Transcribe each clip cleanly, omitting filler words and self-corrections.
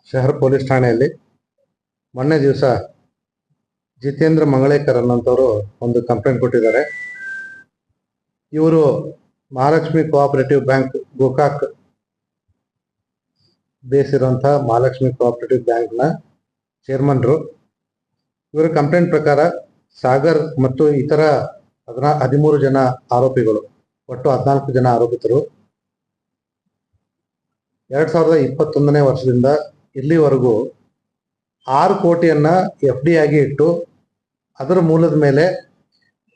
ಶಹರ್ police ಠಾಣೆಯಲ್ಲಿ ಮೊನ್ನೆ ದಿವಸ ಜಿತೇಂದ್ರ ಮಂಗಳೇಕರ್ ಅನ್ನೋಂಥವ್ರು ಒಂದು ಕಂಪ್ಲೇಂಟ್ ಕೊಟ್ಟಿದ್ದಾರೆ. ಇವರು Mahalakshmi cooperative bank Gokak base ಇರುವಂತಹ ಮಹಾಲಕ್ಷ್ಮಿ ಕೋಆಪರೇಟಿವ್ ಬ್ಯಾಂಕ್ನ ಚೇರ್ಮನ್ರು. ಇವರ ಕಂಪ್ಲೇಂಟ್ ಪ್ರಕಾರ ಸಾಗರ್ ಮತ್ತು ಇತರ 13 ಜನ ಆರೋಪಿಗಳು, ಒಟ್ಟು 14 ಜನ ಆರೋಪಿತರು 2021ನೇ ವರ್ಷದಿಂದ ಇಲ್ಲಿವರೆಗೂ 6 ಕೋಟಿಯನ್ನ FD ಆಗಿ ಇಟ್ಟು ಅದರ ಮೂಲದ ಮೇಲೆ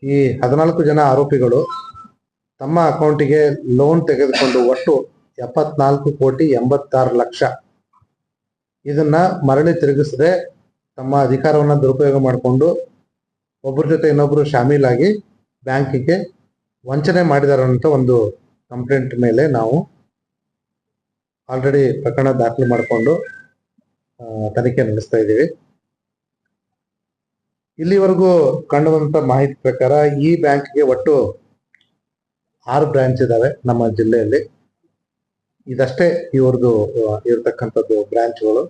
ಈ 14 ಜನ ಆರೋಪಿಗಳು ತಮ್ಮ ಅಕೌಂಟಿಗೆ ಲೋನ್ ತೆಗೆದುಕೊಂಡು ಒಟ್ಟು 74,86,00,000 ಇದನ್ನ ಮರಳಿ ತಿರುಗಿಸದೆ ತಮ್ಮ ಅಧಿಕಾರವನ್ನು ದುರುಪಯೋಗ ಮಾಡಿಕೊಂಡು ಒಬ್ಬರ ಜೊತೆ ಇನ್ನೊಬ್ಬರು ಶಾಮೀಲಾಗಿ ಬ್ಯಾಂಕಿಗೆ ವಂಚನೆ ಮಾಡಿದಾರೆ ಅಂತ ಒಂದು ಕಂಪ್ಲೇಂಟ್ ಮೇಲೆ ನಾವು ಆಲ್ರೆಡಿ ಪ್ರಕರಣ ದಾಖಲು ಮಾಡಿಕೊಂಡು ತನಿಖೆ ನಡೆಸ್ತಾ ಇದ್ದೀವಿ. ಇಲ್ಲಿವರೆಗೂ ಕಂಡುಬಂದಂತ ಮಾಹಿತಿ ಪ್ರಕಾರ ಈ ಬ್ಯಾಂಕ್ಗೆ ಒಟ್ಟು 6 ಬ್ರಾಂಚ್ ಇದಾವೆ ನಮ್ಮ ಜಿಲ್ಲೆಯಲ್ಲಿ. ಇದಷ್ಟೇ ಇವ್ರದ್ದು ಇರತಕ್ಕಂಥದ್ದು ಬ್ರಾಂಚ್ಗಳು.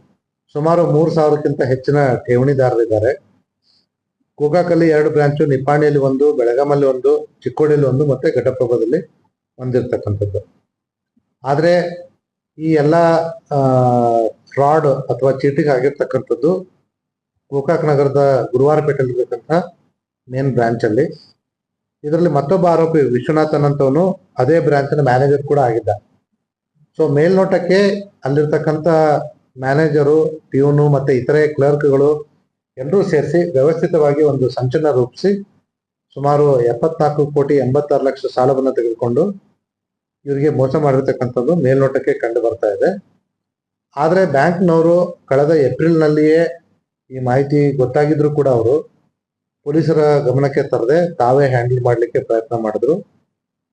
ಸುಮಾರು 3,000ಕ್ಕಿಂತ ಹೆಚ್ಚಿನ ಠೇವಣಿದಾರರಿದ್ದಾರೆ. ಗೋಕಾಕಲ್ಲಿ 2 ಬ್ರಾಂಚು, ನಿಪ್ಪಾಣಿಯಲ್ಲಿ 1, ಬೆಳಗಾಮಲ್ಲಿ 1, ಚಿಕ್ಕೋಡಿಯಲ್ಲಿ 1 ಮತ್ತೆ ಘಟಪ್ರಭಾದಲ್ಲಿ ಒಂದಿರ್ತಕ್ಕಂಥದ್ದು. ಆದರೆ ಈ ಎಲ್ಲ ಫ್ರಾಡ್ ಅಥವಾ ಚೀಟಿಂಗ್ ಆಗಿರ್ತಕ್ಕಂಥದ್ದು ಗೋಕಾಕ್ ನಗರದ ಗುರುವಾರಪೇಟೆಯಲ್ಲಿರ್ತಕ್ಕಂಥ ಮೇನ್ ಬ್ರಾಂಚ್ ಅಲ್ಲಿ. ಇದರಲ್ಲಿ ಮತ್ತೊಬ್ಬ ಆರೋಪಿ ವಿಶ್ವನಾಥನ್ ಅಂತವನು ಅದೇ ಬ್ರಾಂಚಿನ ಮ್ಯಾನೇಜರ್ ಕೂಡ ಆಗಿದ್ದ. ಸೊ ಮೇಲ್ನೋಟಕ್ಕೆ ಅಲ್ಲಿರ್ತಕ್ಕಂಥ ಮ್ಯಾನೇಜರು, ಪ್ಯೂನು ಮತ್ತೆ ಇತರೆ ಕ್ಲರ್ಕ್ಗಳು ಎಲ್ಲರೂ ಸೇರಿಸಿ ವ್ಯವಸ್ಥಿತವಾಗಿ ಒಂದು ಸಂಚಲನ ರೂಪಿಸಿ ಸುಮಾರು 74,86,00,000 ಸಾಲವನ್ನು ತೆಗೆದುಕೊಂಡು ಇವರಿಗೆ ಮೋಸ ಮಾಡಿರ್ತಕ್ಕಂಥದ್ದು ಮೇಲ್ನೋಟಕ್ಕೆ ಕಂಡು ಬರ್ತಾ ಇದೆ. ಆದರೆ ಬ್ಯಾಂಕ್ನವರು ಕಳೆದ ಏಪ್ರಿಲ್ನಲ್ಲಿಯೇ ಈ ಮಾಹಿತಿ ಗೊತ್ತಾಗಿದ್ರು ಕೂಡ ಅವರು ಪೊಲೀಸರ ಗಮನಕ್ಕೆ ತರದೆ ತಾವೇ ಹ್ಯಾಂಡಲ್ ಮಾಡಲಿಕ್ಕೆ ಪ್ರಯತ್ನ ಮಾಡಿದ್ರು.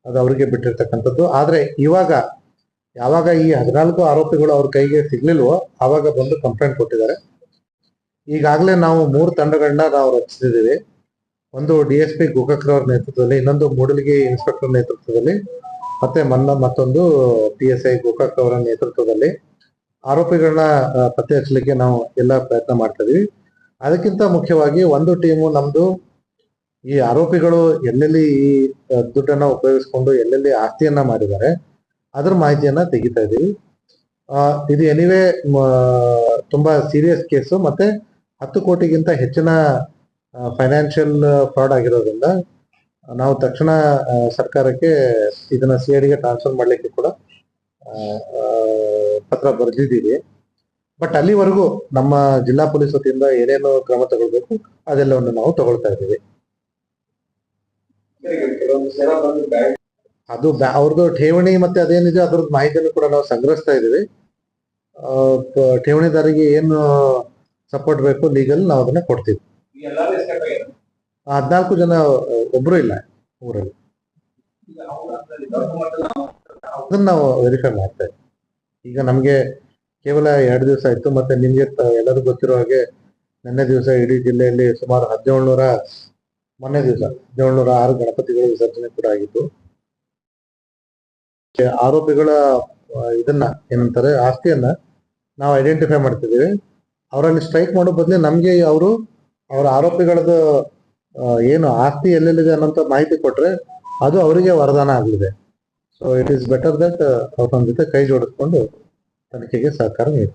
ಅದು ಅವರಿಗೆ ಬಿಟ್ಟಿರ್ತಕ್ಕಂಥದ್ದು. ಆದರೆ ಯಾವಾಗ ಈ 14 ಆರೋಪಿಗಳು ಅವ್ರ ಕೈಗೆ ಸಿಗ್ಲಿಲ್ವೋ ಆವಾಗ ಬಂದು ಕಂಪ್ಲೇಂಟ್ ಕೊಟ್ಟಿದ್ದಾರೆ. ಈಗಾಗಲೇ ನಾವು 3 ತಂಡಗಳನ್ನ ನಾವು ರಚಿಸಿದ್ದೀವಿ. ಒಂದು DSP ಗೋಕಾಕ್ರವರ ನೇತೃತ್ವದಲ್ಲಿ, ಇನ್ನೊಂದು ಮೂಡಲಗಿ ಇನ್ಸ್ಪೆಕ್ಟರ್ ನೇತೃತ್ವದಲ್ಲಿ, ಮತ್ತೆ ಮತ್ತೊಂದು PSI ಗೋಕಾಕ್ ಅವರ ನೇತೃತ್ವದಲ್ಲಿ ಆರೋಪಿಗಳನ್ನ ಪತ್ತೆ ಹಚ್ಚಲಿಕ್ಕೆ ನಾವು ಎಲ್ಲ ಪ್ರಯತ್ನ ಮಾಡ್ತಾ ಇದೀವಿ. ಅದಕ್ಕಿಂತ ಮುಖ್ಯವಾಗಿ ಒಂದು ಟೀಮು ನಮ್ದು ಈ ಆರೋಪಿಗಳು ಎಲ್ಲೆಲ್ಲಿ ಈ ದುಡ್ಡನ್ನ ಉಪಯೋಗಿಸ್ಕೊಂಡು ಎಲ್ಲೆಲ್ಲಿ ಆಸ್ತಿಯನ್ನ ಮಾಡಿದ್ದಾರೆ ಅದ್ರ ಮಾಹಿತಿಯನ್ನ ತೆಗಿತಾ ಇದೀವಿ. ಇದು ಎನಿವೇ ತುಂಬಾ ಸೀರಿಯಸ್ ಕೇಸು ಮತ್ತೆ 10 ಕೋಟಿಗಿಂತ ಹೆಚ್ಚಿನ ಫೈನಾನ್ಷಿಯಲ್ ಫ್ರಾಡ್ ಆಗಿರೋದ್ರಿಂದ ನಾವು ತಕ್ಷಣ ಸರ್ಕಾರಕ್ಕೆ ಇದನ್ನ CIDಗೆ ಟ್ರಾನ್ಸ್ಫರ್ ಮಾಡ್ಲಿಕ್ಕೆ ಕೂಡ ಪತ್ರ ಬರೆದಿದ್ದೀವಿ. ಬಟ್ ಅಲ್ಲಿವರೆಗೂ ನಮ್ಮ ಜಿಲ್ಲಾ ಪೊಲೀಸ್ ವತಿಯಿಂದ ಏನೇನು ಕ್ರಮ ತಗೊಳ್ಬೇಕು ಅದೆಲ್ಲವನ್ನು ನಾವು ತಗೊಳ್ತಾ ಇದ್ದೀವಿ. ಅದು ಅವ್ರದ್ದು ಠೇವಣಿ ಮತ್ತೆ ಅದೇನಿದೆ ಅದ್ರದ್ದು ಮಾಹಿತಿಯನ್ನು ಕೂಡ ನಾವು ಸಂಗ್ರಹಿಸ್ತಾ ಇದ್ದೀವಿ. ಠೇವಣಿದಾರಿಗೆ ಏನು ಸಪೋರ್ಟ್ ಬೇಕು ಲೀಗಲ್ ನಾವು ಅದನ್ನ ಕೊಡ್ತೀವಿ. 14 ಜನ ಒಬ್ರು ಇಲ್ಲ ಊರಲ್ಲಿ. ಅದನ್ನ ನಾವು ವೆರಿಫೈ ಮಾಡ್ತಾ ಇದ್ದೀವಿ. ಈಗ ನಮ್ಗೆ ಕೇವಲ 2 ದಿವಸ ಆಯ್ತು. ಮತ್ತೆ ನಿಮ್ಗೆ ಎಲ್ಲರಿಗೂ ಗೊತ್ತಿರೋ ಹಾಗೆ ನಿನ್ನೆ ದಿವಸ ಇಡೀ ಜಿಲ್ಲೆಯಲ್ಲಿ ಸುಮಾರು 1706 ಗಣಪತಿಗಳ ವಿಸರ್ಜನೆ ಕೂಡ ಆಗಿತ್ತು. ಆರೋಪಿಗಳ ಇದನ್ನ ಏನಂತಾರೆ ಆಸ್ತಿಯನ್ನ ನಾವು ಐಡೆಂಟಿಫೈ ಮಾಡ್ತಿದ್ದೀವಿ. ಅವರಲ್ಲಿ ಸ್ಟ್ರೈಕ್ ಮಾಡೋ ಬದಲು ನಮ್ಗೆ ಅವರ ಆರೋಪಿಗಳದ್ದು ಏನು ಆಸ್ತಿ ಎಲ್ಲೆಲ್ಲಿದೆ ಅನ್ನೋಂಥ ಮಾಹಿತಿ ಕೊಟ್ರೆ ಅದು ಅವರಿಗೆ ವರದಾನ ಆಗಲಿದೆ. So it is better that ಅವ್ರ ಜೊತೆ ಕೈ ಜೋಡಿಸ್ಕೊಂಡು ತನಿಖೆಗೆ ಸಹಕಾರ ನೀಡಿ.